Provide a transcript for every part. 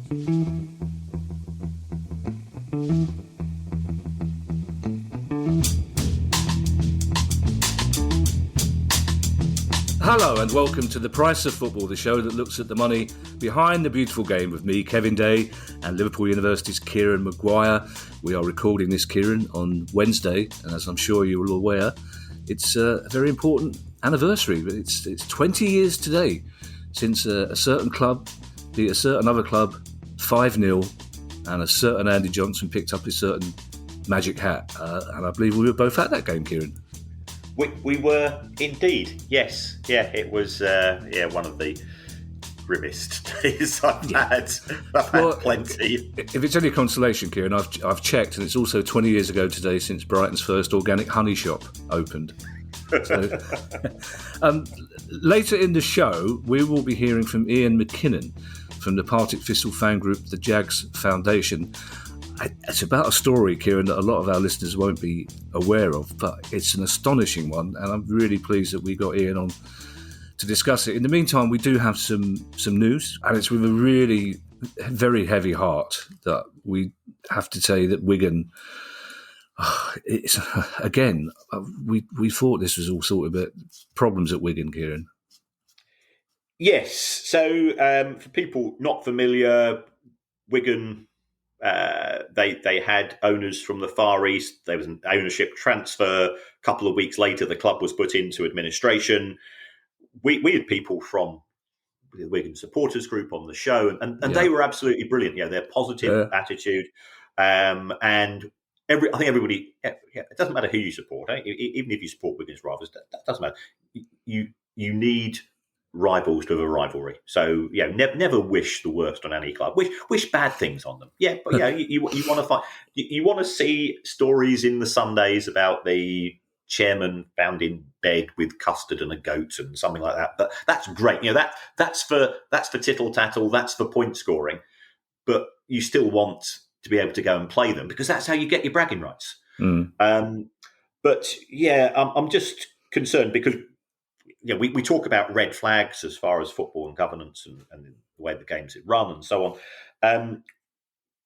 Hello and welcome to The Price of Football, the show that looks at the money behind the beautiful game with me, Kevin Day, and Liverpool University's Kieran Maguire. We are recording this, Kieran, on Wednesday, and as I'm sure you're all aware, it's a very important anniversary. It's 20 years today since a certain club beat a certain other club 5-0, and a certain Andy Johnson picked up his certain magic hat. And I believe we were both at that game, Kieran. We were indeed, yes. Yeah, it was one of the grimmest days I've had. I've had plenty. If it's any consolation, Kieran, I've checked, and it's also 20 years ago today since Brighton's first organic honey shop opened. So, later in the show, we will be hearing from Ian McKinnon from the Partick Thistle fan group, the Jags Foundation. It's about a story, Kieran, that a lot of our listeners won't be aware of, but it's an astonishing one, and I'm really pleased that we got Ian on to discuss it. In the meantime, we do have some news, and it's with a really very heavy heart that we have to say that Wigan, it's again, we thought this was all sort of problems at Wigan, Kieran. Yes, so for people not familiar, Wigan... They had owners from the Far East. There was an ownership transfer. A couple of weeks later, the club was put into administration. We had people from the Wigan supporters group on the show, and they were absolutely brilliant. Yeah, their positive attitude, and I think everybody. It doesn't matter who you support, even if you support Wigan's rivals. That doesn't matter. You need rivals to have a rivalry. So never wish the worst on any club. Wish bad things on them. Yeah, but you want to find. You want to see stories in the Sundays about the chairman found in bed with custard and a goat and something like that. But that's great. That's for tittle tattle. That's for point scoring. But you still want to be able to go and play them because that's how you get your bragging rights. I'm just concerned because. We talk about red flags as far as football and governance and the way the games is run and so on.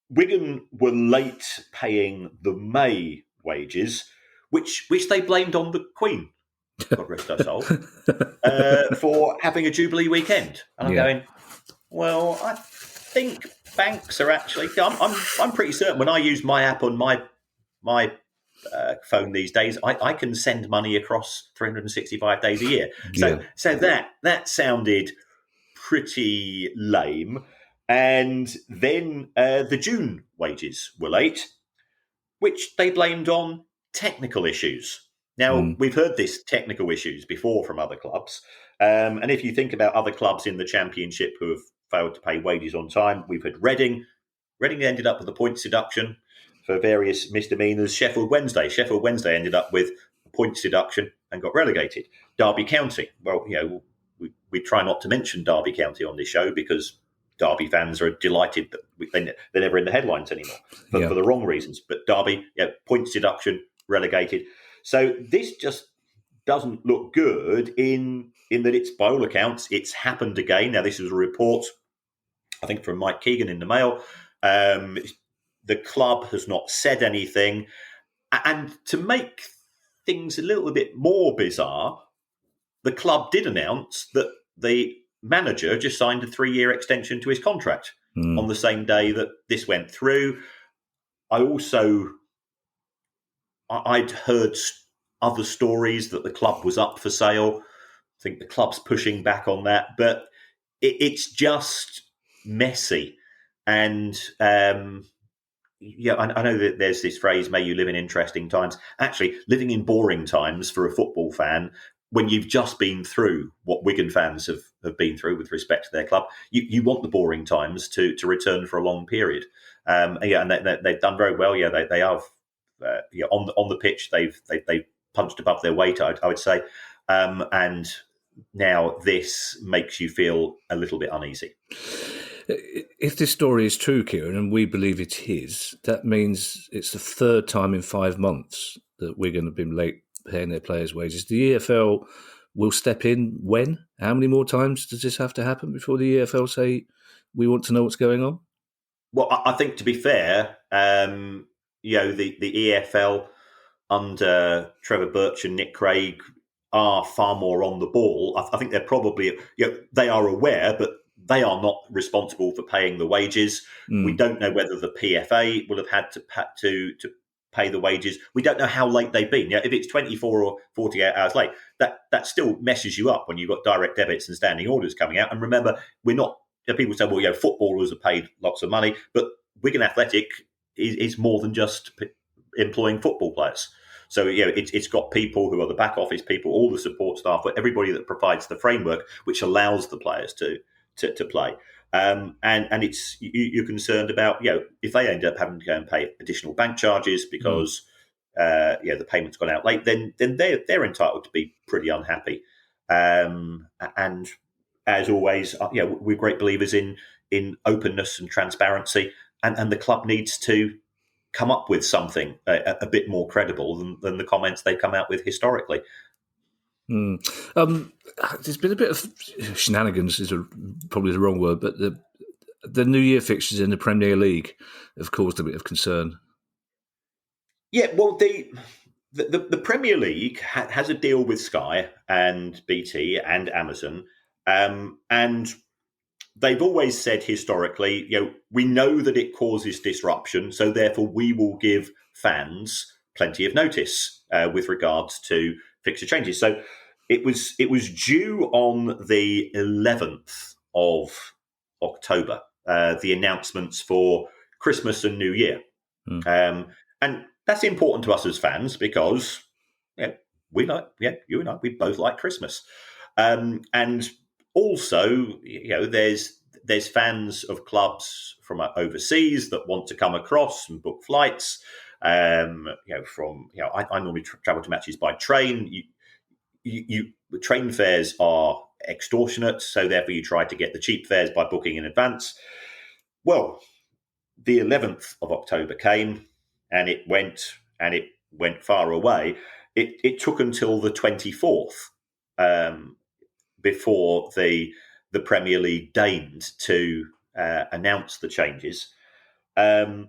Wigan were late paying the May wages, which they blamed on the Queen, God rest her soul, for having a Jubilee weekend. And I'm going, well, I think banks are actually. I'm pretty certain when I use my app on my phone these days, I can send money across 365 days a year. So that sounded pretty lame. And then the June wages were late, which they blamed on technical issues. Now, we've heard this technical issues before from other clubs. And if you think about other clubs in the Championship who have failed to pay wages on time, we've had Reading. Reading ended up with a points deduction for various misdemeanours. Sheffield Wednesday ended up with a points deduction and got relegated. Derby County, well, we try not to mention Derby County on this show because Derby fans are delighted that they're never in the headlines anymore for the wrong reasons. But Derby, points deduction, relegated. So this just doesn't look good in that it's, by all accounts, it's happened again. Now, this is a report, I think, from Mike Keegan in the Mail. The club has not said anything. And to make things a little bit more bizarre, the club did announce that the manager just signed a 3-year extension to his contract on the same day that this went through. I'd heard other stories that the club was up for sale. I think the club's pushing back on that. But it's just messy. And... I know that there's this phrase, may you live in interesting times. Actually, living in boring times for a football fan, when you've just been through what Wigan fans have been through with respect to their club, you want the boring times to return for a long period. And they've done very well. They have on the pitch. They've punched above their weight, I would say. And now this makes you feel a little bit uneasy. If this story is true, Kieran, and we believe it is, that means it's the third time in 5 months that Wigan have been late paying their players' wages. The EFL will step in when? How many more times does this have to happen before the EFL say, we want to know what's going on? Well, I think to be fair, the EFL under Trevor Birch and Nick Craig are far more on the ball. I think they're probably, they are aware, but they are not responsible for paying the wages. We don't know whether the PFA will have had to pay the wages. We don't know how late they've been. If it's 24 or 48 hours late, that still messes you up when you've got direct debits and standing orders coming out. And remember, we're not. People say, well, footballers are paid lots of money, but Wigan Athletic is more than just employing football players. So, it's got people who are the back office people, all the support staff, but everybody that provides the framework which allows the players to play. And it's you're concerned about, if they end up having to go and pay additional bank charges because the payment's gone out late, then they're entitled to be pretty unhappy. And as always, we're great believers in openness and transparency, and the club needs to come up with something a bit more credible than the comments they come out with historically. There's been a bit of shenanigans, is probably the wrong word, but the New Year fixtures in the Premier League have caused a bit of concern. Yeah, well, the Premier League has a deal with Sky and BT and Amazon, and they've always said historically, we know that it causes disruption, so therefore we will give fans plenty of notice with regards to fixture changes. So it was due on the 11th of October, the announcements for Christmas and New Year. And that's important to us as fans because you and I, we both like Christmas. And also, there's fans of clubs from overseas that want to come across and book flights. I normally travel to matches by train. The train fares are extortionate, so therefore you try to get the cheap fares by booking in advance. Well, the 11th of October came, and it went far away. It took until the 24th before the Premier League deigned to announce the changes. And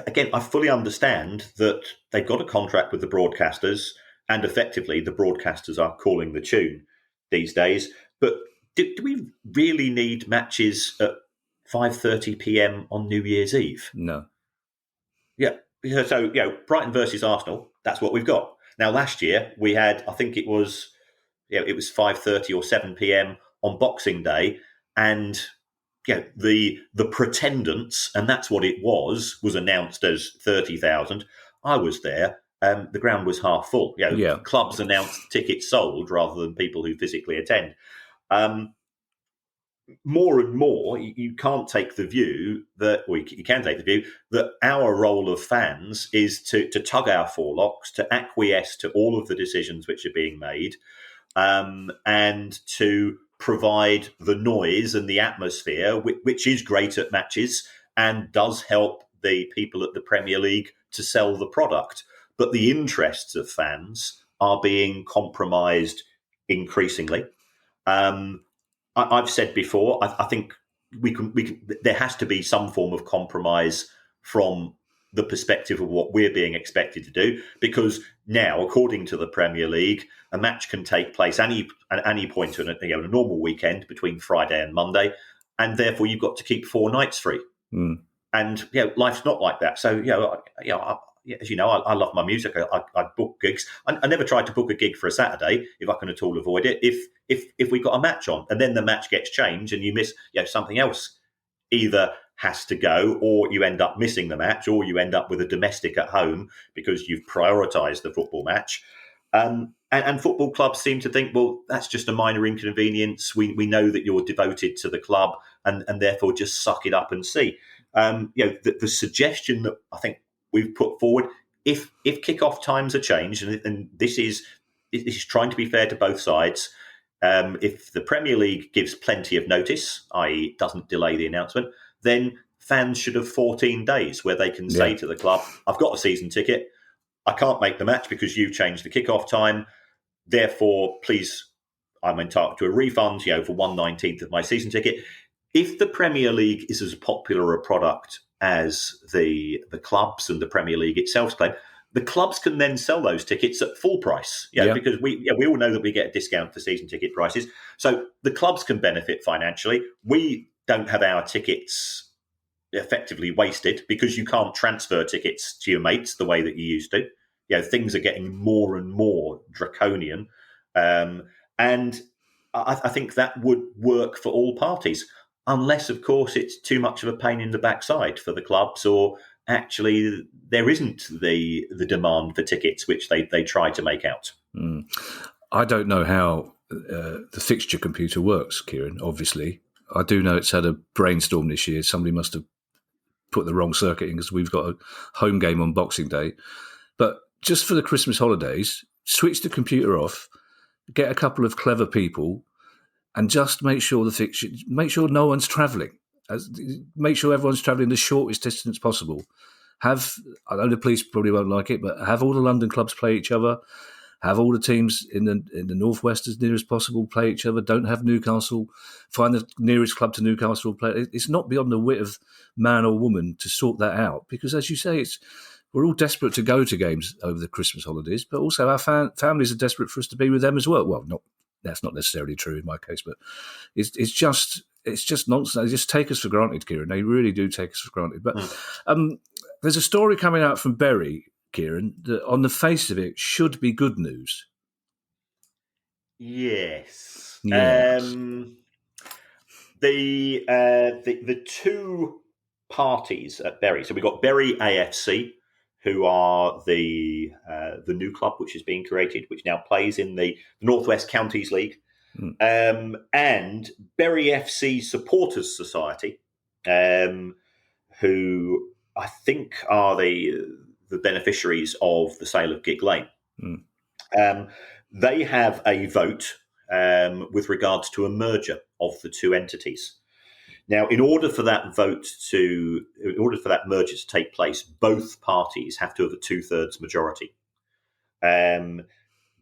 again, I fully understand that they've got a contract with the broadcasters, and effectively the broadcasters are calling the tune these days. But do we really need matches at 5:30 p.m. on New Year's Eve? No. Yeah. So, Brighton versus Arsenal, that's what we've got. Now, last year we had, I think it was 5:30 or 7 p.m. on Boxing Day, and the pretendants, and that's what it was announced as 30,000. I was there. The ground was half full. Clubs announced tickets sold rather than people who physically attend. More and more, you can't take the view that, or you can take the view that our role of fans is to tug our forelocks, to acquiesce to all of the decisions which are being made, and to provide the noise and the atmosphere, which is great at matches and does help the people at the Premier League to sell the product. But the interests of fans are being compromised increasingly. I've said before, I think we can. There has to be some form of compromise from the perspective of what we're being expected to do, because now, according to the Premier League, a match can take place at any point on a normal weekend between Friday and Monday, and therefore you've got to keep 4 nights free. And life's not like that. So as you know, I love my music. I book gigs. I never tried to book a gig for a Saturday if I can at all avoid it. If we got a match on and then the match gets changed and you miss, something else either has to go, or you end up missing the match, or you end up with a domestic at home because you've prioritised the football match. And football clubs seem to think, well, that's just a minor inconvenience. We know that you're devoted to the club, and therefore just suck it up and see. The suggestion that I think we've put forward, if kickoff times are changed, and this is trying to be fair to both sides, if the Premier League gives plenty of notice, i.e. doesn't delay the announcement, then fans should have 14 days where they can say to the club, I've got a season ticket, I can't make the match because you've changed the kickoff time, therefore, please, I'm entitled to a refund, for 1/19 of my season ticket. if the Premier League is as popular a product as the clubs and the Premier League itself claim, the clubs can then sell those tickets at full price, because we all know that we get a discount for season ticket prices. So the clubs can benefit financially. We don't have our tickets effectively wasted because you can't transfer tickets to your mates the way that you used to. Things are getting more and more draconian. And I think that would work for all parties, unless, of course, it's too much of a pain in the backside for the clubs, or actually there isn't the demand for tickets, which they try to make out. I don't know how the fixture computer works, Kieran, obviously. I do know it's had a brainstorm this year. Somebody must have put the wrong circuit in because we've got a home game on Boxing Day. But just for the Christmas holidays, switch the computer off, get a couple of clever people, and just make sure make sure no one's travelling. Make sure everyone's travelling the shortest distance possible. I know the police probably won't like it, but have all the London clubs play each other. Have all the teams in the northwest as near as possible play each other. Don't have Newcastle. Find the nearest club to Newcastle play. It's not beyond the wit of man or woman to sort that out, because, as you say, we're all desperate to go to games over the Christmas holidays, but also our families are desperate for us to be with them as well. Well, that's not necessarily true in my case, but it's just nonsense. They just take us for granted, Kieran. They really do take us for granted. But there's a story coming out from Bury, Kieran, that on the face of it should be good news. Yes. Yes. The two parties at Bury. So we've got Bury AFC, who are the new club which is being created, which now plays in the Northwest Counties League, and Bury FC Supporters Society, who I think are the beneficiaries of the sale of Gig Lane. They have a vote with regards to a merger of the two entities. Now, in order for that merger to take place, both parties have to have a 2/3 majority. Bury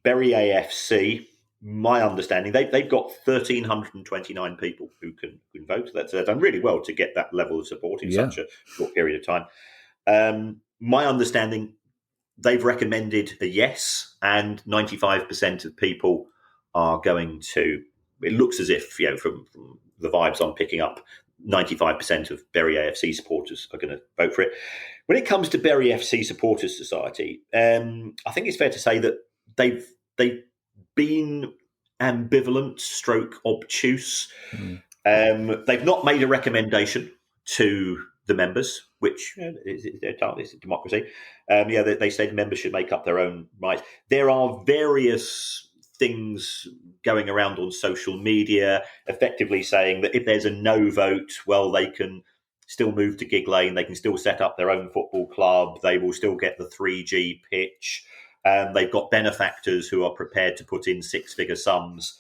AFC, my understanding, they've got 1,329 people who can vote. They've done really well to get that level of support in such a short period of time. My understanding, they've recommended a yes, and 95% of people are going to. It looks as if, from the vibes I'm picking up, 95% of Bury AFC supporters are going to vote for it. When it comes to Bury FC Supporters Society, I think it's fair to say that they've been ambivalent, stroke obtuse. They've not made a recommendation to the members, which is a democracy. They say the members should make up their own minds. There are various things going around on social media effectively saying that if there's a no vote, well, they can still move to Gig Lane, they can still set up their own football club, they will still get the 3G pitch, they've got benefactors who are prepared to put in six-figure sums.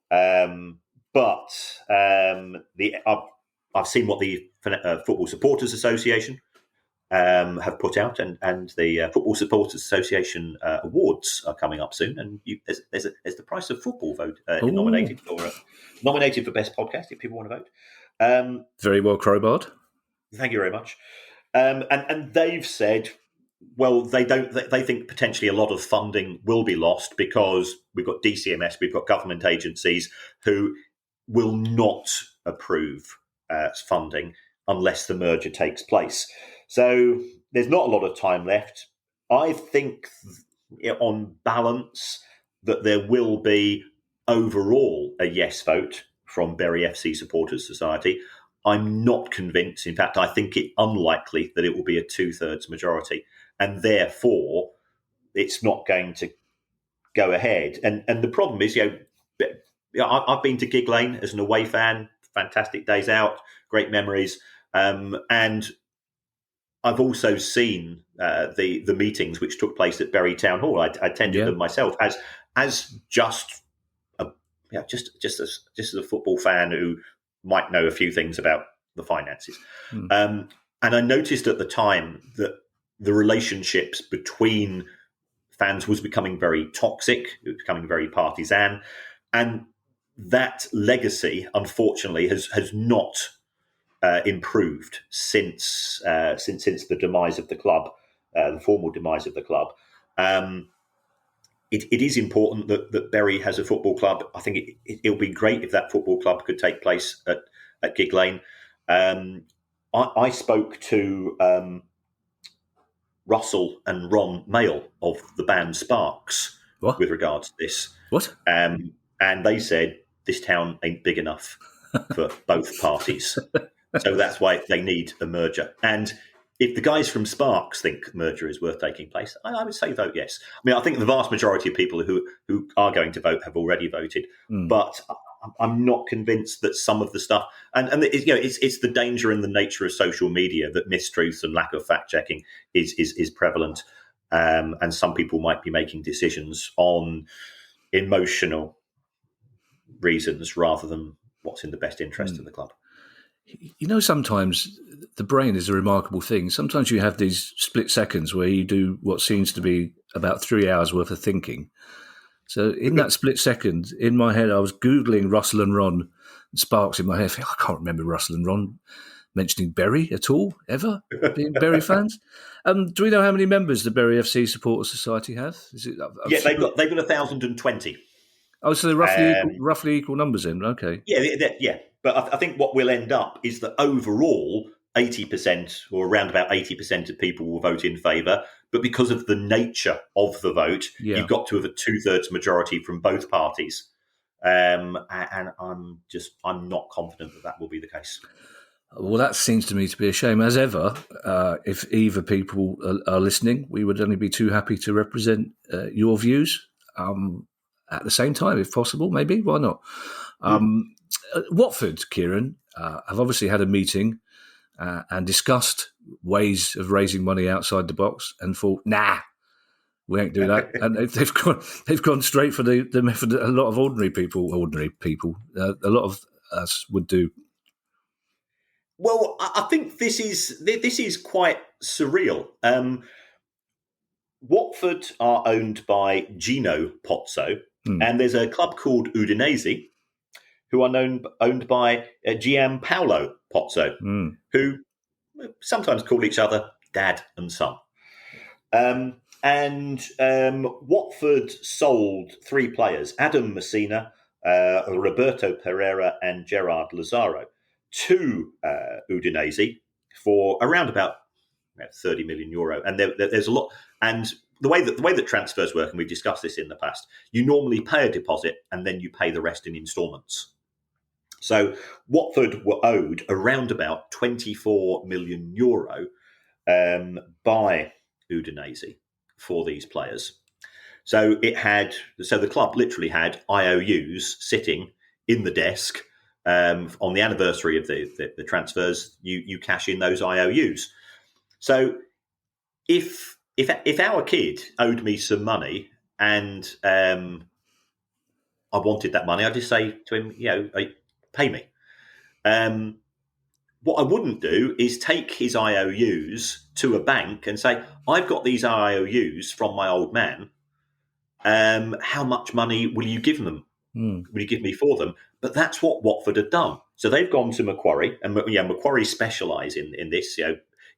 But I've seen what the Football Supporters Association have put out, and the Football Supporters Association awards are coming up soon. And there's the Price of Football vote nominated for Best Podcast if people want to vote. Very well crowbarred. Thank you very much. And they've said, well, they think potentially a lot of funding will be lost because we've got DCMS, we've got government agencies who will not approve funding unless the merger takes place. So there's not a lot of time left. I think, on balance, that there will be overall a yes vote from Bury FC Supporters Society. I'm not convinced. In fact, I think it unlikely that it will be a 2/3 majority, and therefore it's not going to go ahead. And the problem is, I've been to Gig Lane as an away fan, fantastic days out, great memories, and I've also seen the meetings which took place at Bury Town Hall. I attended them myself as just as a football fan who might know a few things about the finances. And I noticed at the time that the relationships between fans was becoming very toxic. It was becoming very partisan, and that legacy, unfortunately, has not improved since the demise of the club, the formal demise of the club. It is important that Bury has a football club. I think it'll be great if that football club could take place at Gig Lane. I spoke to Russell and Ron Mayle of the band Sparks with regards to this. What? And they said this town ain't big enough for both parties. So that's why they need a merger. And if the guys from Sparks think merger is worth taking place, I would say vote yes. I mean, I think the vast majority of people who are going to vote have already voted, but I'm not convinced that some of the stuff and it's the danger and the nature of social media that mistruths and lack of fact checking is prevalent, and some people might be making decisions on emotional reasons rather than what's in the best interest of the club. Sometimes the brain is a remarkable thing. Sometimes you have these split seconds where you do what seems to be about 3 hours worth of thinking. So in that split second, in my head, I was Googling Russell and Ron and Sparks in my head. I can't remember Russell and Ron mentioning Bury at all, ever, being Bury fans. Do we know how many members the Bury FC Supporters Society have? They've got 1,020. Oh, so they're roughly equal numbers then, okay. Yeah. But I think what will end up is that overall, 80% or around about 80% of people will vote in favour. But because of the nature of the vote, you've got to have a 2/3 majority from both parties. And I'm not confident that will be the case. Well, that seems to me to be a shame. As ever, if either people are listening, we would only be too happy to represent your views at the same time, if possible, maybe. Why not? Watford, Kieran, have obviously had a meeting and discussed ways of raising money outside the box and thought, nah, we ain't doing that. And they've gone straight for the method that a lot of ordinary people, a lot of us would do. Well, I think this is quite surreal. Watford are owned by Gino Pozzo, and there's a club called Udinese, who are owned by Gianpaolo Pozzo, who sometimes call each other dad and son. Watford sold 3 players, Adam Messina, Roberto Pereira and Gerard Lazaro, to Udinese for around about €30 million. And there's a lot. And the way that transfers work, and we've discussed this in the past, you normally pay a deposit and then you pay the rest in instalments. So Watford were owed around about €24 million by Udinese for these players. So the club literally had IOUs sitting in the desk. On the anniversary of the transfers, you cash in those IOUs. So if our kid owed me some money and I wanted that money, I'd just say to him, pay me. What I wouldn't do is take his IOUs to a bank and say, I've got these IOUs from my old man. How much money will you give them? Will you give me for them? But that's what Watford had done. So they've gone to Macquarie, and Macquarie specialise in this.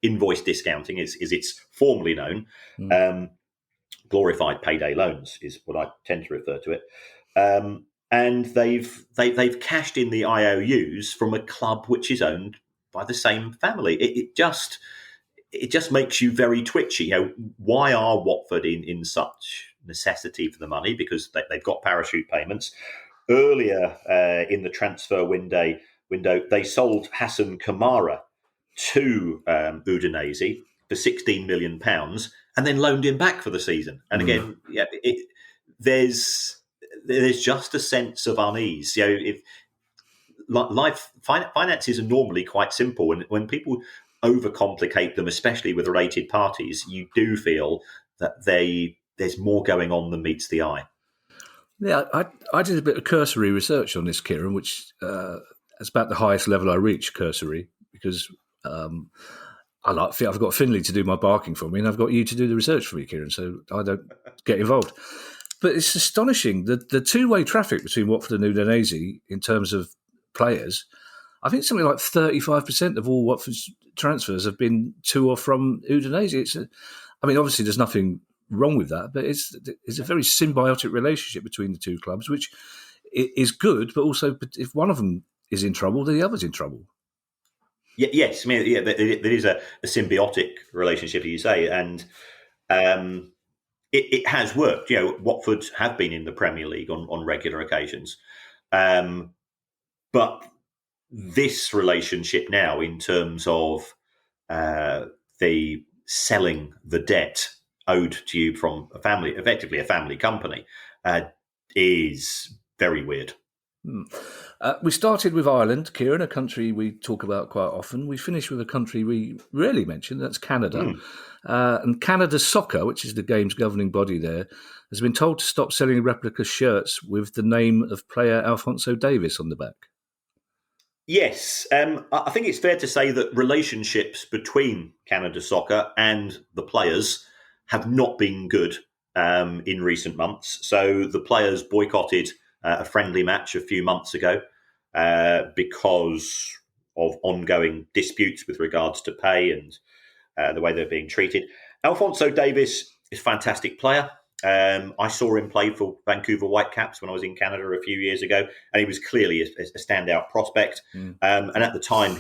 Invoice discounting is it's formally known. Glorified payday loans is what I tend to refer to it. And they've cashed in the IOUs from a club which is owned by the same family. It just makes you very twitchy. Why are Watford in such necessity for the money? Because they've got parachute payments. Earlier in the transfer window, they sold Hassan Kamara to Udinese for £16 million and then loaned him back for the season. And again, there's just a sense of unease. Finances are normally quite simple, and when people overcomplicate them, especially with related parties, you do feel that there's more going on than meets the eye. Yeah, I did a bit of cursory research on this, Kieran, which is about the highest level I reach, cursory, because I've got Finley to do my barking for me, and I've got you to do the research for me, Kieran, so I don't get involved. But it's astonishing, the two-way traffic between Watford and Udinese in terms of players. I think something like 35% of all Watford's transfers have been to or from Udinese. Obviously there's nothing wrong with that, but it's a very symbiotic relationship between the two clubs, which is good, but also if one of them is in trouble, then the other's in trouble. Yes, there is a symbiotic relationship, as you say, and it has worked. Watford have been in the Premier League on regular occasions, but this relationship now, in terms of the selling the debt owed to you from effectively a family company, is very weird. We started with Ireland, Kieran, a country we talk about quite often. We finished with a country we rarely mention, that's Canada. And Canada Soccer, which is the game's governing body there, has been told to stop selling replica shirts with the name of player Alphonso Davies on the back. Yes, I think it's fair to say that relationships between Canada Soccer and the players have not been good in recent months. So the players boycotted a friendly match a few months ago because of ongoing disputes with regards to pay and the way they're being treated. Alphonso Davies is a fantastic player. I saw him play for Vancouver Whitecaps when I was in Canada a few years ago, and he was clearly a standout prospect. And at the time,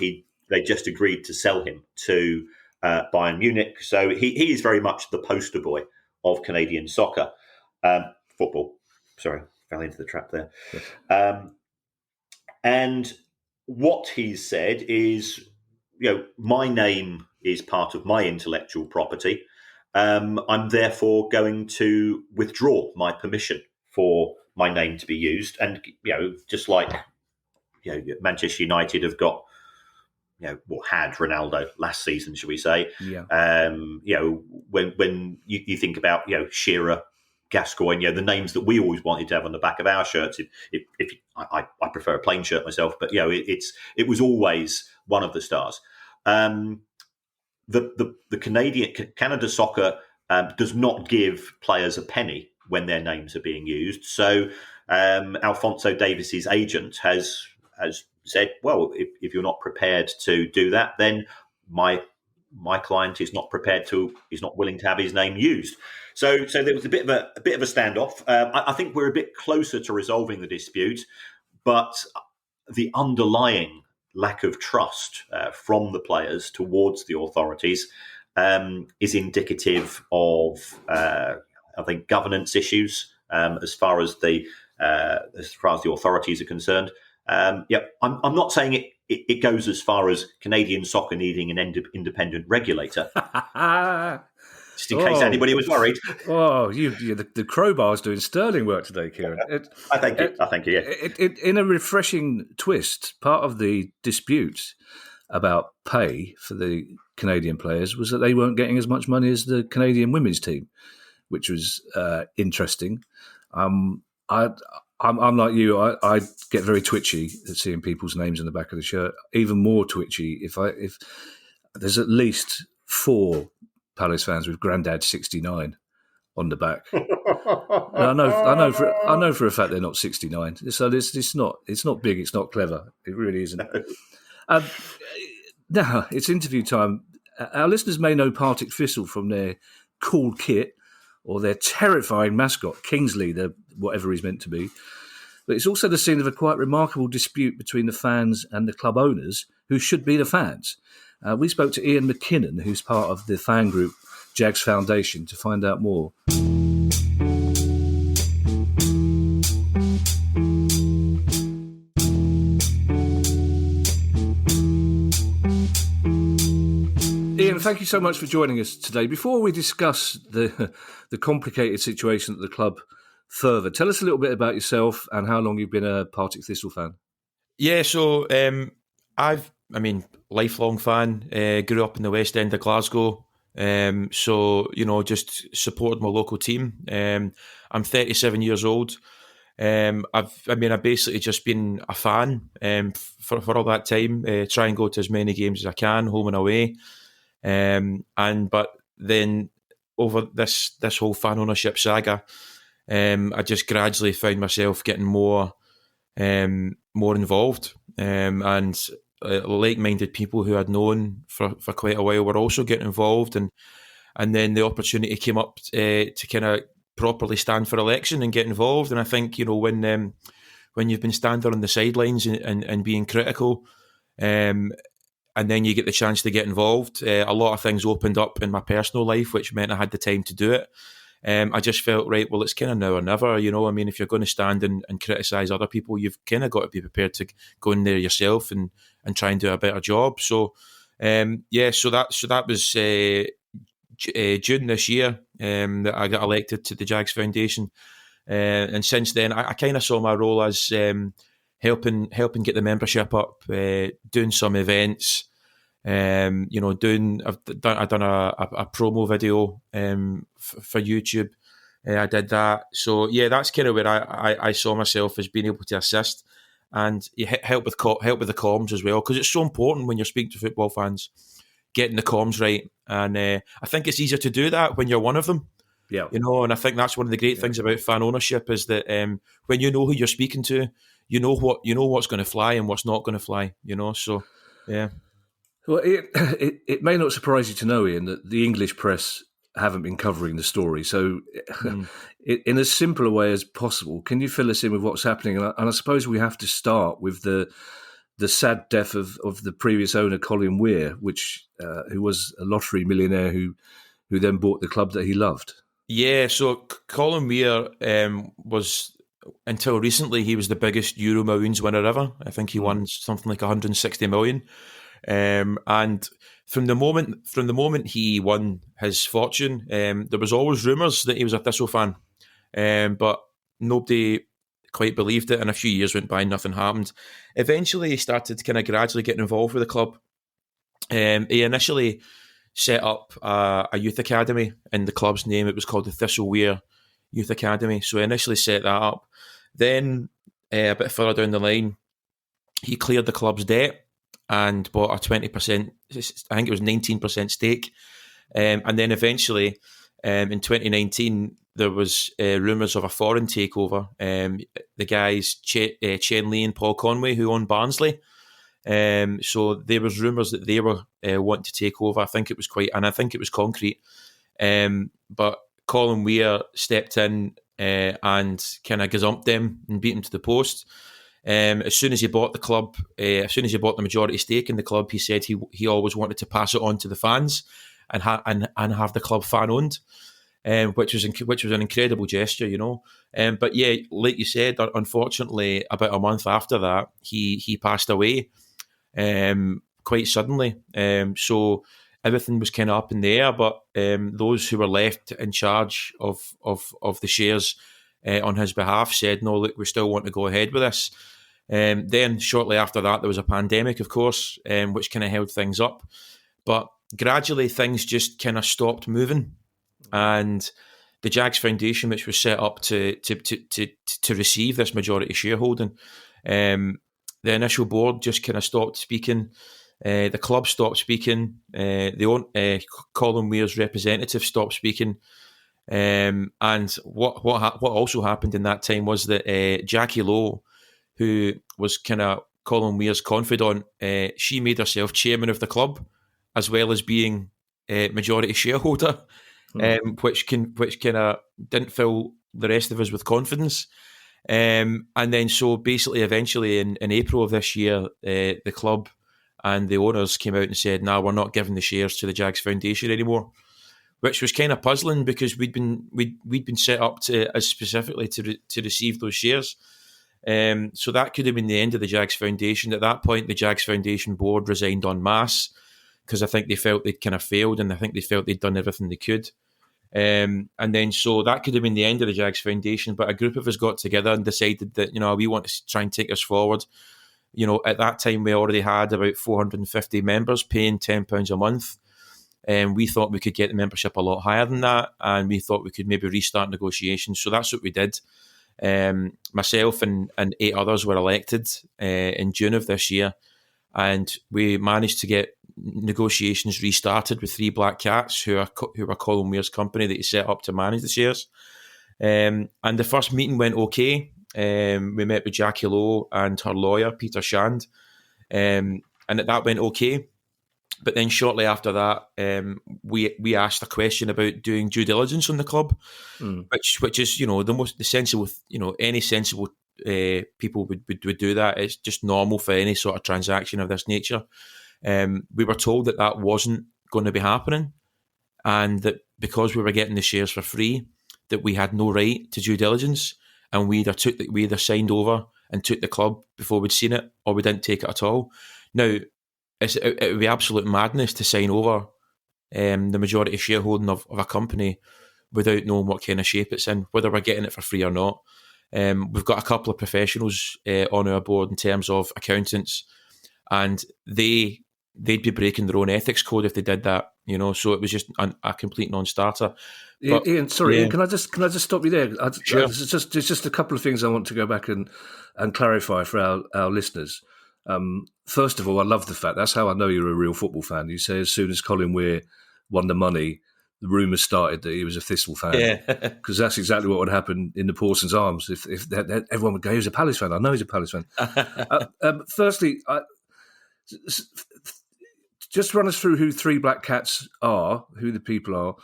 they just agreed to sell him to Bayern Munich. So he is very much the poster boy of Canadian soccer. Football. Sorry, fell into the trap there. And what he's said is, my name is part of my intellectual property. I'm therefore going to withdraw my permission for my name to be used. And, just like, Manchester United have got, had Ronaldo last season, shall we say? Yeah. When you think about, Shearer, Gascoigne, the names that we always wanted to have on the back of our shirts. I prefer a plain shirt myself, but it was always one of the stars. The Canada Soccer does not give players a penny when their names are being used. So Alphonso Davies's agent has said, well, if you're not prepared to do that, then my client is not willing to have his name used. So there was a bit of a standoff. I think we're a bit closer to resolving the dispute, but the underlying lack of trust from the players towards the authorities is indicative of, I think, governance issues as far as the authorities are concerned. I'm not saying it goes as far as Canadian soccer needing an independent regulator. Just in case anybody was worried. Oh, the crowbar's doing sterling work today, Kieran. I thank you. Yeah. In a refreshing twist, part of the dispute about pay for the Canadian players was that they weren't getting as much money as the Canadian women's team, which was interesting. I'm like you. I get very twitchy at seeing people's names on the back of the shirt. Even more twitchy if there's at least 4 Palace fans with Grandad 69 on the back. I know for a fact they're not 69. So it's not big. It's not clever. It really isn't. Now it's interview time. Our listeners may know Partick Thistle from their cool kit or their terrifying mascot, Kingsley, whatever he's meant to be. But it's also the scene of a quite remarkable dispute between the fans and the club owners, who should be the fans. We spoke to Ian McKinnon, who's part of the fan group Jags Foundation, to find out more. Ian, thank you so much for joining us today. Before we discuss the complicated situation at the club further, tell us a little bit about yourself and how long you've been a Partick Thistle fan. Yeah, so lifelong fan. Grew up in the West End of Glasgow. Just supported my local team. I'm 37 years old. I've basically just been a fan for all that time. Try and go to as many games as I can, home and away. But then over this whole fan ownership saga, I just gradually found myself getting more involved. And like-minded people who I'd known for quite a while were also getting involved, and then the opportunity came up to kind of properly stand for election and get involved. And I think, when you've been standing on the sidelines and being critical, and then you get the chance to get involved, a lot of things opened up in my personal life, which meant I had the time to do it. I just felt, right, well, it's kind of now or never, if you're going to stand and criticise other people, you've kind of got to be prepared to go in there yourself and try and do a better job. So, so that was June this year that I got elected to the Jags Foundation. And since then, I kind of saw my role as helping get the membership up, doing some events, I've done a promo video for YouTube. I did that. So yeah, that's kind of where I saw myself as being able to assist and help with the comms as well, because it's so important when you're speaking to football fans, getting the comms right. And I think it's easier to do that when you're one of them. Yeah. And I think that's one of the great things about fan ownership is that when you know who you're speaking to, you know what's going to fly and what's not going to fly. So yeah. Well, it may not surprise you to know, Ian, that the English press haven't been covering the story. So, in as simple a way as possible, can you fill us in with what's happening? And I suppose we have to start with the sad death of the previous owner, Colin Weir, who was a lottery millionaire who then bought the club that he loved. Yeah, so Colin Weir was, until recently, he was the biggest Euro Millions winner ever. I think he won something like 160 million. And from the moment he won his fortune, there was always rumours that he was a Thistle fan, but nobody quite believed it. And a few years went by, nothing happened. Eventually, he started kind of gradually getting involved with the club. He initially set up a youth academy in the club's name. It was called the Thistle Weir Youth Academy. So he initially set that up. Then, a bit further down the line, he cleared the club's debt and bought a 20%, I think it was 19% stake. And then eventually, in 2019, there was rumours of a foreign takeover. The guys, Chen Lee and Paul Conway, who owned Barnsley. So there was rumours that they were wanting to take over. I think it was concrete. But Colin Weir stepped in and kind of gazumped them and beat them to the post. As soon as he bought the club, as soon as he bought the majority stake in the club, he said he always wanted to pass it on to the fans and have the club fan owned, which was an incredible gesture, But yeah, like you said, unfortunately, about a month after that, he passed away quite suddenly. So everything was kind of up in the air. But those who were left in charge of the shares on his behalf said, no, look, we still want to go ahead with this. Then shortly after that, there was a pandemic, of course, which kind of held things up. But gradually, things just kind of stopped moving. And the Jags Foundation, which was set up to receive this majority shareholding, the initial board just kind of stopped speaking. The club stopped speaking. Colin Weir's representative stopped speaking. And what also happened in that time was that Jackie Lowe, who was kind of Colin Weir's confidant, she made herself chairman of the club as well as being majority shareholder, which kind of didn't fill the rest of us with confidence. And then so basically eventually in April of this year, the club and the owners came out and said, no, we're not giving the shares to the Jags Foundation anymore, which was kind of puzzling because we'd been set up as specifically to receive those shares. So that could have been the end of the Jags Foundation. At that point, the Jags Foundation board resigned en masse because I think they felt they'd kind of failed and I think they felt they'd done everything they could. And then so that could have been the end of the Jags Foundation, but a group of us got together and decided that, we want to try and take us forward. At that time, we already had about 450 members paying £10 a month. And we thought we could get the membership a lot higher than that. And we thought we could maybe restart negotiations. So that's what we did. Myself and 8 others were elected in June of this year. And we managed to get negotiations restarted with 3 Black Cats, who are Colin Weir's company that he set up to manage the shares. And the first meeting went okay. We met with Jackie Lowe and her lawyer, Peter Shand. And and that went okay. But then shortly after that, we asked a question about doing due diligence on the club, which is the sensible, any sensible people would do that. It's just normal for any sort of transaction of this nature. We were told that wasn't going to be happening, and that because we were getting the shares for free, that we had no right to due diligence, and we either signed over and took the club before we'd seen it, or we didn't take it at all. Now, it would be absolute madness to sign over the majority shareholding of a company without knowing what kind of shape it's in, whether we're getting it for free or not. We've got a couple of professionals on our board in terms of accountants, and they'd be breaking their own ethics code if they did that. So it was just a complete non-starter. But, Ian, sorry, Ian, can I just stop you there? Sure. There's just a couple of things I want to go back and clarify for our listeners. First of all, I love the fact, that's how I know you're a real football fan. You say as soon as Colin Weir won the money, the rumours started that he was a Thistle fan. Because that's exactly what would happen in the Pawson's Arms. If everyone would go, he's a Palace fan. I know he's a Palace fan. Firstly, just run us through who Three Black Cats are, who the people are.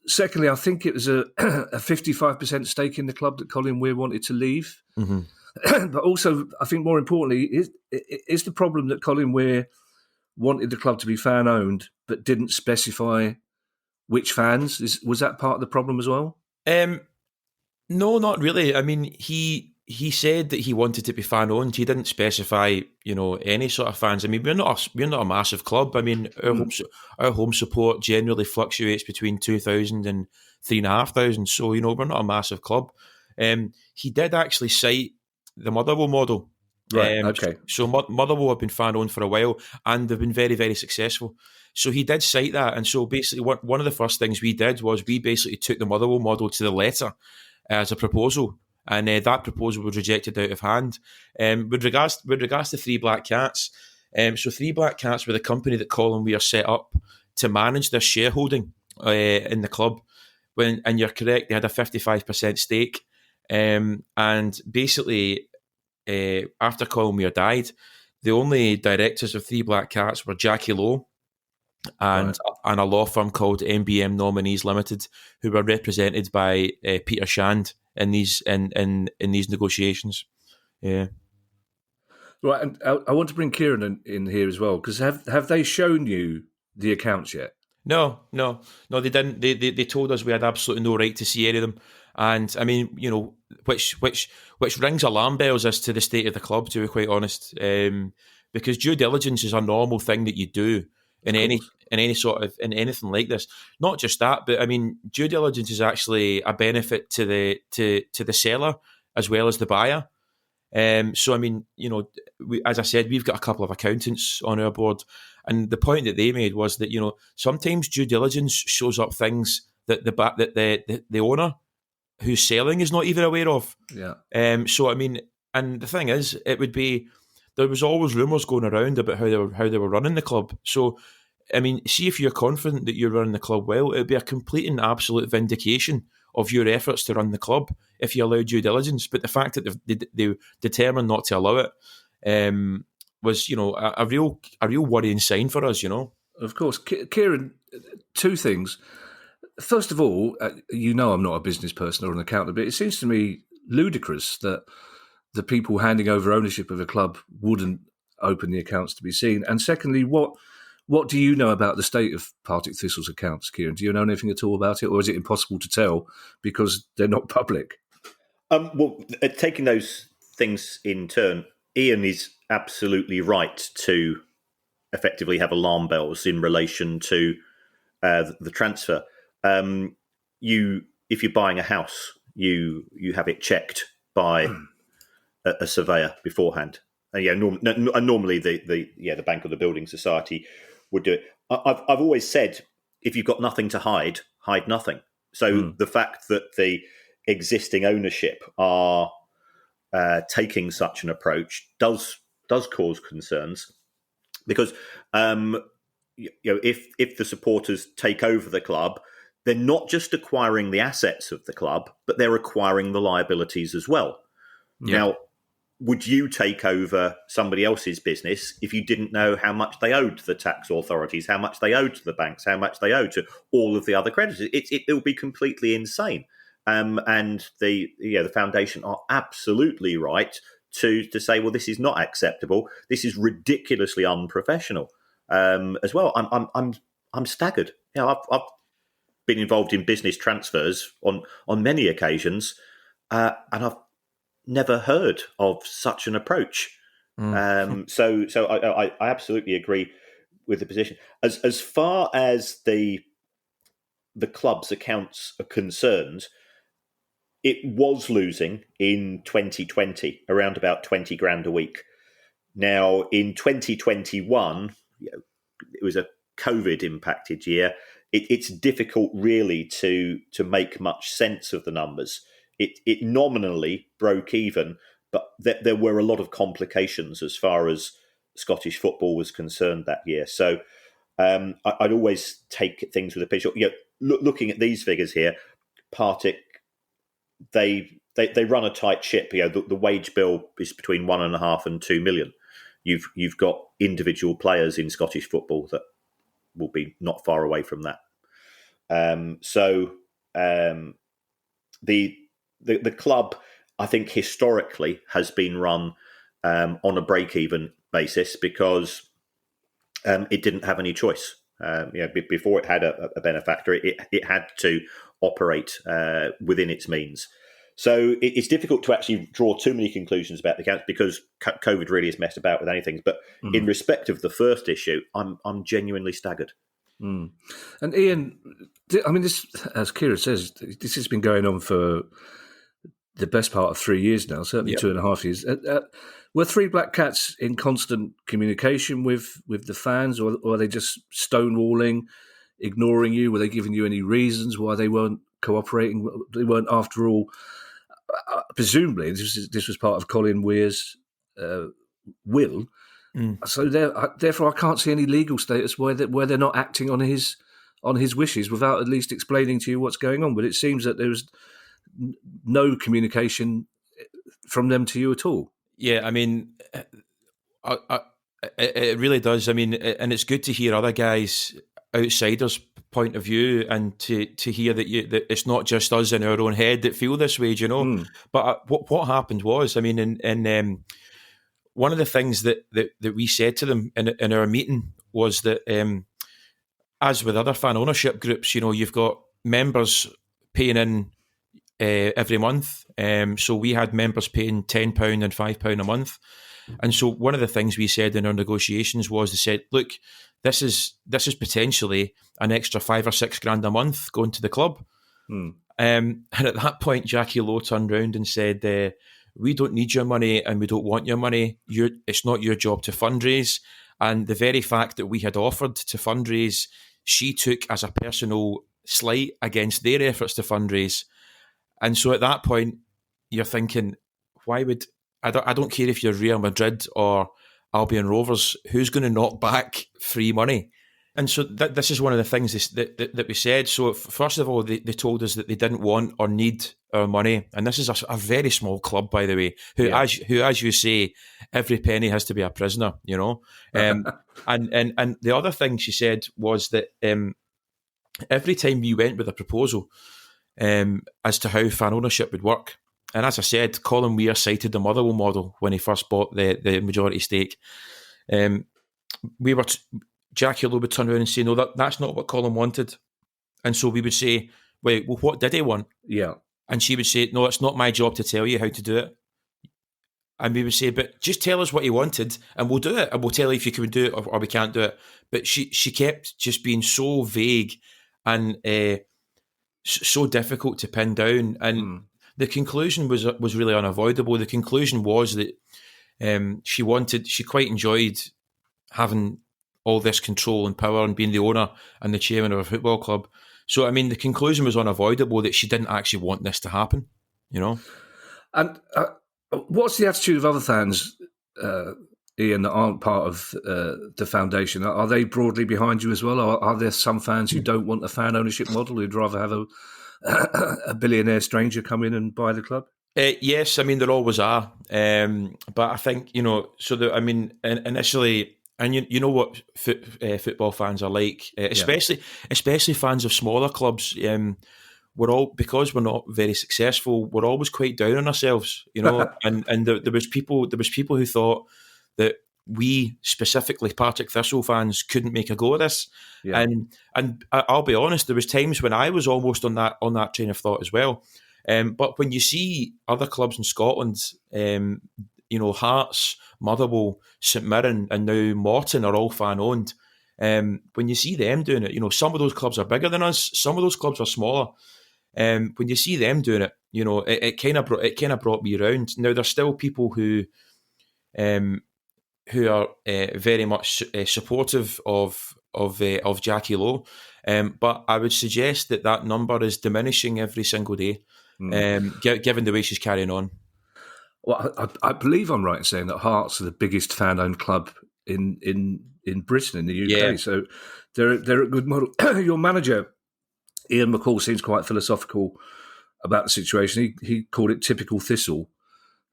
Secondly, I think it was a 55% stake in the club that Colin Weir wanted to leave. Mm-hmm. But also, I think more importantly, is the problem that Colin Weir wanted the club to be fan-owned but didn't specify which fans? Was that part of the problem as well? No, not really. I mean, he said that he wanted to be fan-owned. He didn't specify, any sort of fans. I mean, we're not a massive club. I mean, our home support generally fluctuates between 2,000 and 3,500. So, we're not a massive club. He did actually cite the Motherwell model. Right, okay. So Motherwell have been fan-owned for a while, and they've been very, very successful. So he did cite that. And so basically one of the first things we did was we basically took the Motherwell model to the letter as a proposal. And that proposal was rejected out of hand. With regards to Three Black Cats, so Three Black Cats were the company that Colin Weir set up to manage their shareholding in the club. And you're correct, they had a 55% stake. And basically, after Colin Weir died, the only directors of Three Black Cats were Jackie Lowe and a law firm called MBM Nominees Limited, who were represented by Peter Shand in these negotiations. Yeah. Right, and I want to bring Kieran in here as well, because have they shown you the accounts yet? No, they didn't. They told us we had absolutely no right to see any of them. And I mean, which rings alarm bells as to the state of the club, to be quite honest. Because due diligence is a normal thing that you do in anything like this. Not just that, but I mean, due diligence is actually a benefit to the seller as well as the buyer. So I mean, as I said, we've got a couple of accountants on our board, and the point that they made was that sometimes due diligence shows up things that the owner who's selling is not even aware of. Yeah. So I mean, and the thing is, there was always rumours going around about how they were running the club. So I mean, see if you're confident that you're running the club well, it would be a complete and absolute vindication of your efforts to run the club if you allow due diligence. But the fact that they determined not to allow it was, a real worrying sign for us. Of course, Kieran. Two things. First of all, I'm not a business person or an accountant, but it seems to me ludicrous that the people handing over ownership of a club wouldn't open the accounts to be seen. And secondly, what do you know about the state of Partick Thistle's accounts, Kieran? Do you know anything at all about it, or is it impossible to tell because they're not public? Taking those things in turn, Ian is absolutely right to effectively have alarm bells in relation to the transfer. If you're buying a house, you have it checked by a surveyor beforehand. Normally the bank or the building society would do it. I've always said, if you've got nothing to hide nothing. So the fact that the existing ownership are taking such an approach does cause concerns, because if the supporters take over the club, they're not just acquiring the assets of the club, but they're acquiring the liabilities as well. Yeah. Now, would you take over somebody else's business if you didn't know how much they owed to the tax authorities, how much they owed to the banks, how much they owed to all of the other creditors? It will be completely insane. And the foundation are absolutely right to say, well, this is not acceptable. This is ridiculously unprofessional. As well, I'm staggered. I've been involved in business transfers on many occasions, and I've never heard of such an approach. So I absolutely agree with the position. As far as the club's accounts are concerned, it was losing in 2020 around about 20 grand a week. Now in 2021, it was a COVID impacted year. It's difficult really to make much sense of the numbers. It nominally broke even, but there were a lot of complications as far as Scottish football was concerned that year. So I'd always take things with a pinch. Looking at these figures here, Partick, they run a tight ship. The wage bill is between 1.5 and 2 million. You've got individual players in Scottish football that will be not far away from that. The club, I think, historically has been run on a break-even basis because it didn't have any choice. Before it had a benefactor, it had to operate within its means. So it's difficult to actually draw too many conclusions about the accounts because COVID really has messed about with anything. But in respect of the first issue, I'm genuinely staggered. And Ian, I mean, this, as Kieran says, this has been going on for the best part of 3 years now, certainly 2.5 years. Were Three Black Cats in constant communication with the fans, or are they just stonewalling, ignoring you? Were they giving you any reasons why they weren't cooperating? They weren't, after all, presumably, this was part of Colin Weir's will. So therefore, I can't see any legal status where they're not acting on his wishes without at least explaining to you what's going on. But it seems that there was no communication from them to you at all. Yeah, I mean, it really does. I mean, and it's good to hear other guys, outsiders' point of view, and to hear that it's not just us in our own head that feel this way, you know. But what happened was, I mean, in one of the things that we said to them in our meeting was that, as with other fan ownership groups, you've got members paying in every month. So we had members paying £10 and £5 a month. And so one of the things we said in our negotiations was, they said, look, this is potentially an extra £5 or £6 grand a month going to the club. And at that point, Jackie Lowe turned round and said, we don't need your money and we don't want your money. It's not your job to fundraise. And the very fact that we had offered to fundraise, she took as a personal slight against their efforts to fundraise. And so at that point, you're thinking, why would... I don't care if you're Real Madrid or Albion Rovers, who's going to knock back free money? And so this is one of the things that we said. So first of all, they told us that they didn't want or need our money. And this is a very small club, by the way, who, as you say, every penny has to be a prisoner, And the other thing she said was that every time we went with a proposal as to how fan ownership would work, and as I said, Colin Weir cited the Motherwell model when he first bought the majority stake. Jackie Lowe would turn around and say, no, that's not what Colin wanted. And so we would say, wait, well, what did he want? Yeah. And she would say, no, it's not my job to tell you how to do it. And we would say, but just tell us what he wanted and we'll do it. And we'll tell you if you can do it or we can't do it. But she kept just being so vague and so difficult to pin down. And the conclusion was really unavoidable. The conclusion was that she quite enjoyed having all this control and power and being the owner and the chairman of a football club. So, I mean, the conclusion was unavoidable that she didn't actually want this to happen, And what's the attitude of other fans, Ian, that aren't part of the foundation? Are they broadly behind you as well? Or are there some fans who don't want the fan ownership model, who'd rather have a billionaire stranger come in and buy the club? Yes, I mean there always are, but I think initially, and you know what football fans are like, especially fans of smaller clubs. We're all, because we're not very successful, we're always quite down on ourselves, and there was people who thought that we, specifically Partick Thistle fans, couldn't make a go of this. Yeah. And I'll be honest, there was times when I was almost on that train of thought as well. But when you see other clubs in Scotland, Hearts, Motherwell, St Mirren, and now Morton are all fan owned. When you see them doing it, some of those clubs are bigger than us. Some of those clubs are smaller. When you see them doing it, it kind of brought me around. Now there's still people who are very much supportive of Jackie Lowe, but I would suggest that number is diminishing every single day, given the way she's carrying on. Well, I believe I'm right in saying that Hearts are the biggest fan-owned club in Britain, in the UK. Yeah. So they're a good model. Your manager, Ian McKinnon, seems quite philosophical about the situation. He called it typical Thistle.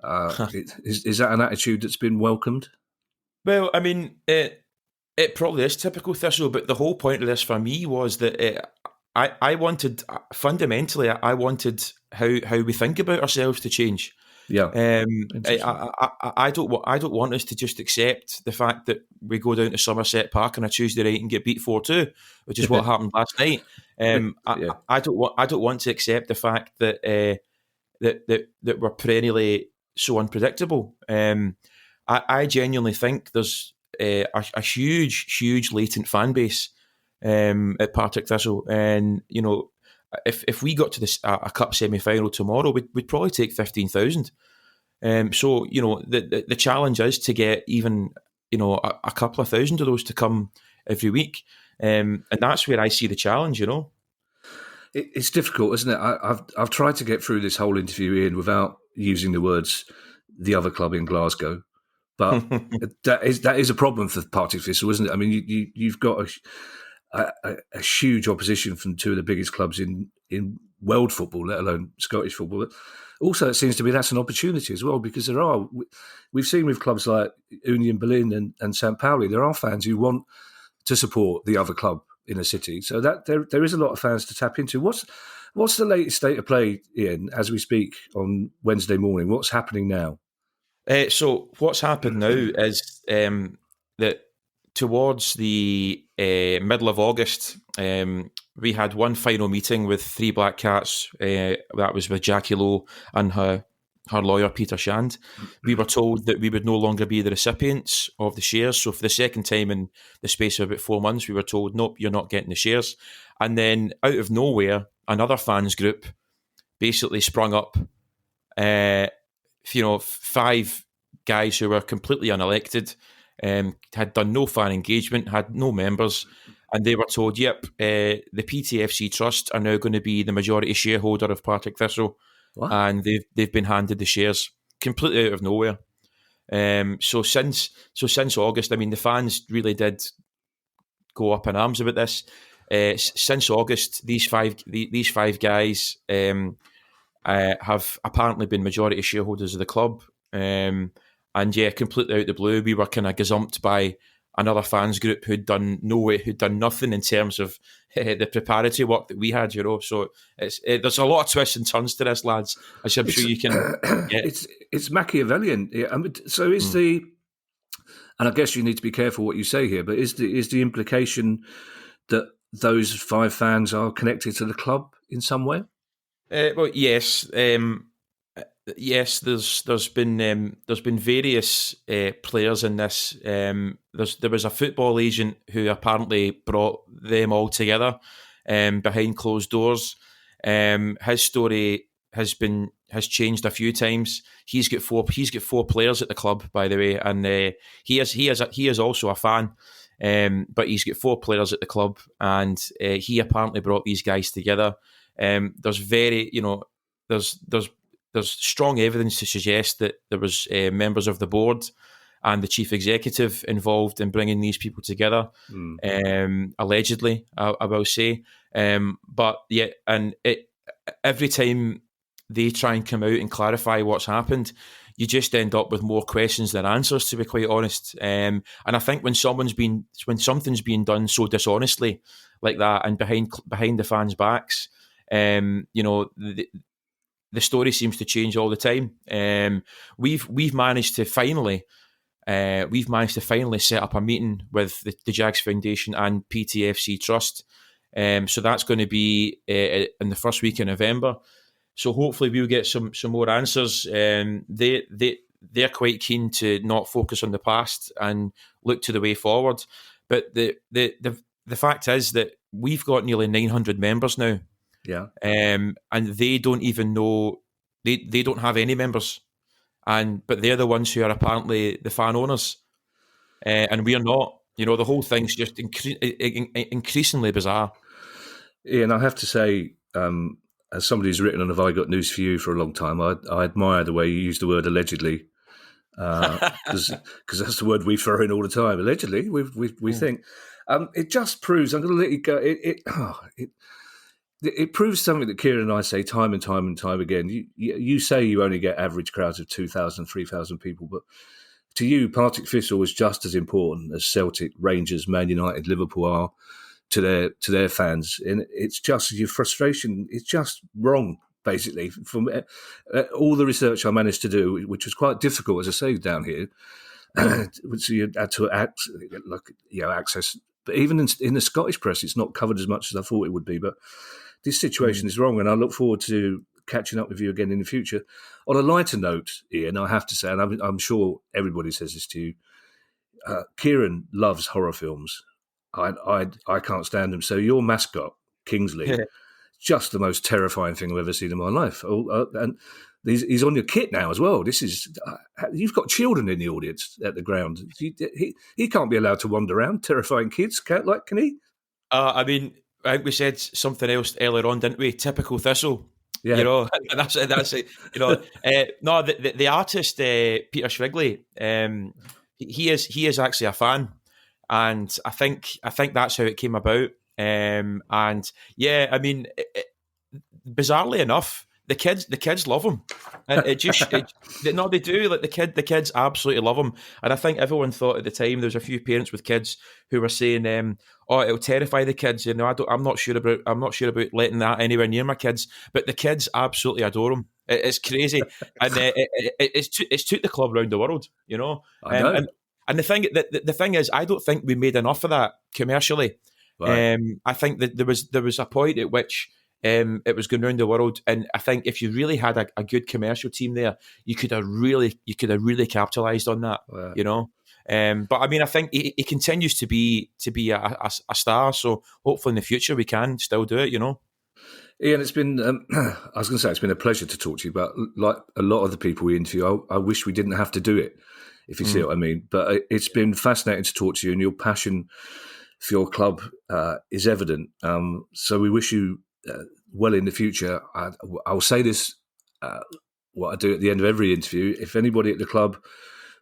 Is that an attitude that's been welcomed? Well, I mean, it probably is typical Thistle, but the whole point of this for me was that I wanted, fundamentally, I wanted how we think about ourselves to change. Yeah, I don't want us to just accept the fact that we go down to Somerset Park on a Tuesday night and get beat 4-2, which is what happened last night. I don't want to accept the fact that that we're perennially so unpredictable. I genuinely think there's a huge latent fan base at Partick Thistle, and if we got to a cup semi-final tomorrow, we'd probably take 15,000. So the challenge is to get even a couple of thousand of those to come every week, and that's where I see the challenge. It's difficult, isn't it? I've tried to get through this whole interview, Ian, without using the words "the other club in Glasgow," but that is a problem for Partick Thistle, isn't it? I mean, you've got a huge opposition from two of the biggest clubs in world football, let alone Scottish football. But also, it seems to me that's an opportunity as well, because we've seen with clubs like Union Berlin and St Pauli, there are fans who want to support the other club in a city. So that there is a lot of fans to tap into. What's the latest state of play, Ian, as we speak on Wednesday morning? What's happening now? So what's happened now is that towards the middle of August, we had one final meeting with Three Black Cats. That was with Jackie Lowe and her lawyer, Peter Shand. We were told that we would no longer be the recipients of the shares. So for the second time in the space of about 4 months, we were told, nope, you're not getting the shares. And then out of nowhere, another fans group basically sprung up. 5 guys who were completely unelected, had done no fan engagement, had no members, and they were told, yep, the PTFC Trust are now going to be the majority shareholder of Partick Thistle. What? And they've been handed the shares completely out of nowhere. So since August, I mean, the fans really did go up in arms about this. Since August, these five guys have apparently been majority shareholders of the club. And yeah, completely out of the blue, we were kind of gazumped by another fans group who'd done nothing in terms of the preparatory work that we had, So there's a lot of twists and turns to this, lads. As I'm sure you can. Yeah. It's Machiavellian. Yeah, I mean, so is the, and I guess you need to be careful what you say here, but is the implication that those 5 fans are connected to the club in some way? Well, yes. Yes, there's been various players in this. There was a football agent who apparently brought them all together behind closed doors. His story has changed a few times. He's got four players at the club, by the way, and he is also a fan. But he's got 4 players at the club, and he apparently brought these guys together. There's strong evidence to suggest that there was members of the board and the chief executive involved in bringing these people together, allegedly, I will say. But yeah, and every time they try and come out and clarify what's happened, you just end up with more questions than answers, to be quite honest. And I think when something's being done so dishonestly like that and behind the fans' backs, the story seems to change all the time. We've managed to finally set up a meeting with the Jags Foundation and PTFC Trust. So that's going to be in the first week of November. So hopefully we'll get some more answers. They're quite keen to not focus on the past and look to the way forward. But the fact is that we've got nearly 900 members now. Yeah. And they don't even know, they don't have any members. But they're the ones who are apparently the fan owners. And we're not. The whole thing's just increasingly bizarre. Ian, I have to say, as somebody who's written on Have I Got News For You for a long time, I admire the way you use the word allegedly, because that's the word we throw in all the time. Allegedly, we think. It just proves, I'm going to let you go, it proves something that Kieran and I say time and time again. You say you only get average crowds of 2,000, 3,000 people, but to you, Partick Thistle is just as important as Celtic, Rangers, Man United, Liverpool are to their fans. And it's just your frustration. It's just wrong, basically. From all the research I managed to do, which was quite difficult, as I say, down here, which you had to access. But even in the Scottish press, it's not covered as much as I thought it would be. But this situation is wrong, and I look forward to catching up with you again in the future. On a lighter note, Ian, I have to say, and I'm sure everybody says this to you, Kieran loves horror films. I can't stand them. So your mascot, Kingsley, just the most terrifying thing I've ever seen in my life. And he's on your kit now as well. This is you've got children in the audience at the ground. He can't be allowed to wander around terrifying kids. Can he? I think we said something else earlier on, didn't we? Typical Thistle. Yeah. That's it. No, the artist Peter Shrigley, he is actually a fan. And I think that's how it came about. Bizarrely enough, the kids love him. And they do. Like the kids absolutely love him. And I think everyone thought at the time, there was a few parents with kids who were saying, it'll terrify the kids. I'm not sure about letting that anywhere near my kids. But the kids absolutely adore him. It's crazy, and it's took the club around the world. I know. And the thing is, I don't think we made enough of that commercially. Right. I think that there was a point at which it was going around the world, and I think if you really had a good commercial team there, you could have really capitalised on that. Wow. But I think he continues to be a star. So hopefully in the future we can still do it. Ian, it's been, I was going to say, it's been a pleasure to talk to you, but like a lot of the people we interview, I wish we didn't have to do it, if you see what I mean. But it's been fascinating to talk to you, and your passion for your club is evident. So we wish you well in the future. I'll say this, what I do at the end of every interview. If anybody at the club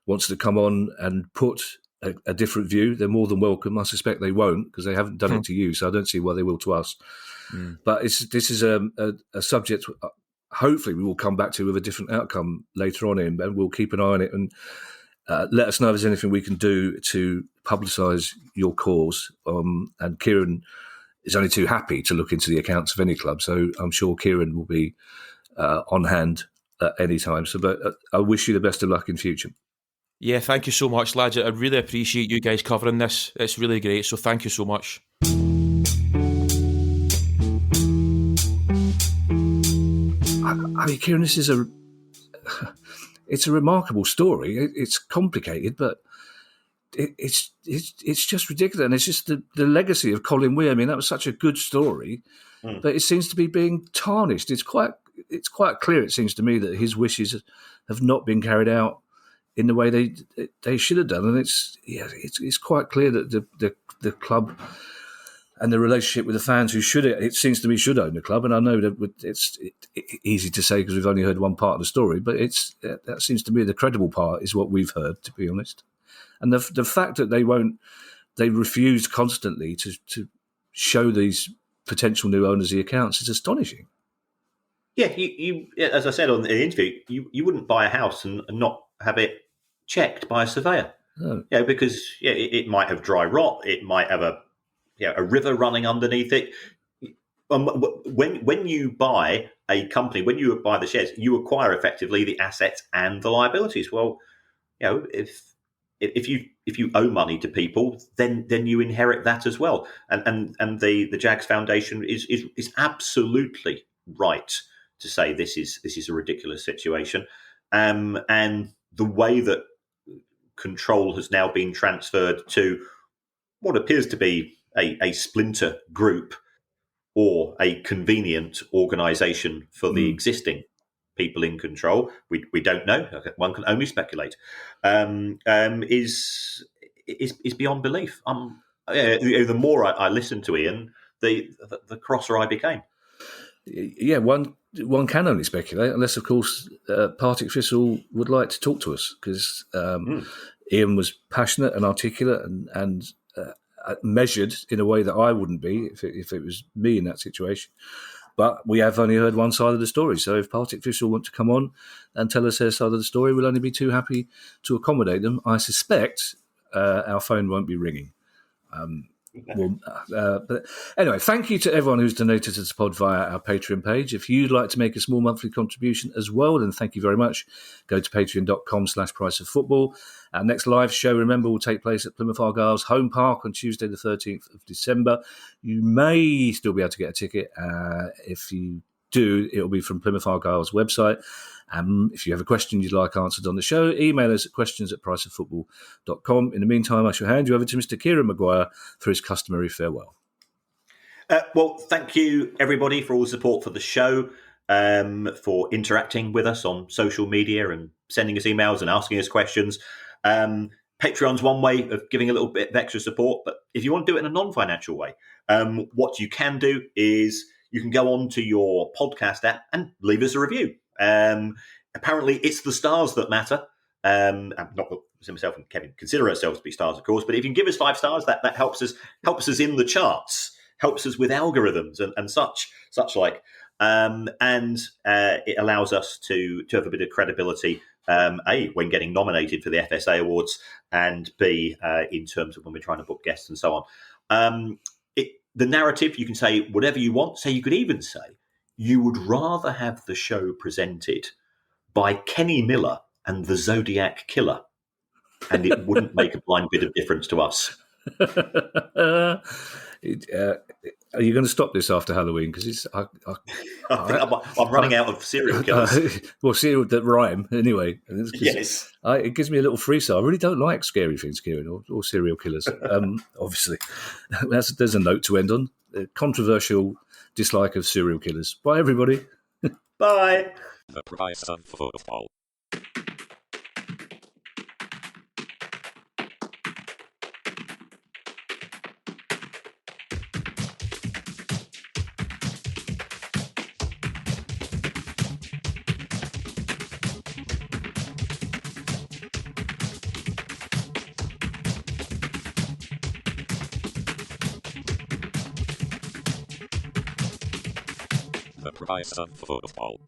wants to come on and put a different view, they're more than welcome. I suspect they won't, because they haven't done it to you, so I don't see why they will to us. But this is a subject hopefully we will come back to with a different outcome later on in, and we'll keep an eye on it, and let us know if there's anything we can do to publicise your cause. And Kieran is only too happy to look into the accounts of any club, so I'm sure Kieran will be on hand at any time. But I wish you the best of luck in future. Yeah, thank you so much, lads. I really appreciate you guys covering this. It's really great, so thank you so much. I mean, Kieran, this is it's a remarkable story. It's complicated, but it's just ridiculous. And it's just the legacy of Colin Weir. I mean, that was such a good story, but it seems to be being tarnished. It's quite clear, it seems to me, that his wishes have not been carried out in the way they should have done. And it's quite clear that the club and the relationship with the fans who should own the club. And I know that it's easy to say because we've only heard one part of the story, but that seems to be the credible part is what we've heard, to be honest. And the fact that they refuse constantly to show these potential new owners the accounts is astonishing. Yeah, you as I said on the interview, you wouldn't buy a house and not have it checked by a surveyor. Oh. Because it might have dry rot, it might have a river running underneath it. When you buy a company, when you buy the shares, you acquire effectively the assets and the liabilities. Well, if you owe money to people, then you inherit that as well. And the Jags Foundation is absolutely right to say this is a ridiculous situation, and the way that control has now been transferred to what appears to be a splinter group or a convenient organisation for the existing people in control. We don't know. One can only speculate. Is beyond belief. The more I listened to Ian, the crosser I became. Yeah, one can only speculate, unless, of course, Partick Thistle would like to talk to us, because Ian was passionate and articulate and measured in a way that I wouldn't be if it was me in that situation. But we have only heard one side of the story. So if Partick Thistle want to come on and tell us their side of the story, we'll only be too happy to accommodate them. I suspect our phone won't be ringing. But anyway, thank you to everyone who's donated to the pod via our Patreon page. If you'd like to make a small monthly contribution as well, then thank you very much. Go to patreon.com/priceoffootball. Our next live show, remember, will take place at Plymouth Argyle's home park on Tuesday the 13th of December. You may still be able to get a ticket. If you do, it'll be from Plymouth Argyle's website. If you have a question you'd like answered on the show, email us at questions@priceoffootball.com. In the meantime, I shall hand you over to Mr. Kieran Maguire for his customary farewell. Well, thank you, everybody, for all the support for the show, for interacting with us on social media and sending us emails and asking us questions. Patreon's one way of giving a little bit of extra support, but if you want to do it in a non-financial way, what you can do is you can go on to your podcast app and leave us a review. Apparently, it's the stars that matter. Not that myself and Kevin consider ourselves to be stars, of course, but if you can give us 5 stars, that helps us in the charts, helps us with algorithms and such like. And it allows us to have a bit of credibility, A, when getting nominated for the FSA Awards, and B, in terms of when we're trying to book guests and so on. The narrative, you can say whatever you want. So you could even say you would rather have the show presented by Kenny Miller and the Zodiac Killer, and it wouldn't make a blind bit of difference to us. Are you going to stop this after Halloween? Because I think I'm running out of serial killers. Well, serial that rhyme anyway. Yes, it gives me a little freestyle. I really don't like scary things, Kieran, or serial killers. Obviously, there's a note to end on. A controversial dislike of serial killers. Bye, everybody. Bye. The price of football. The price of football.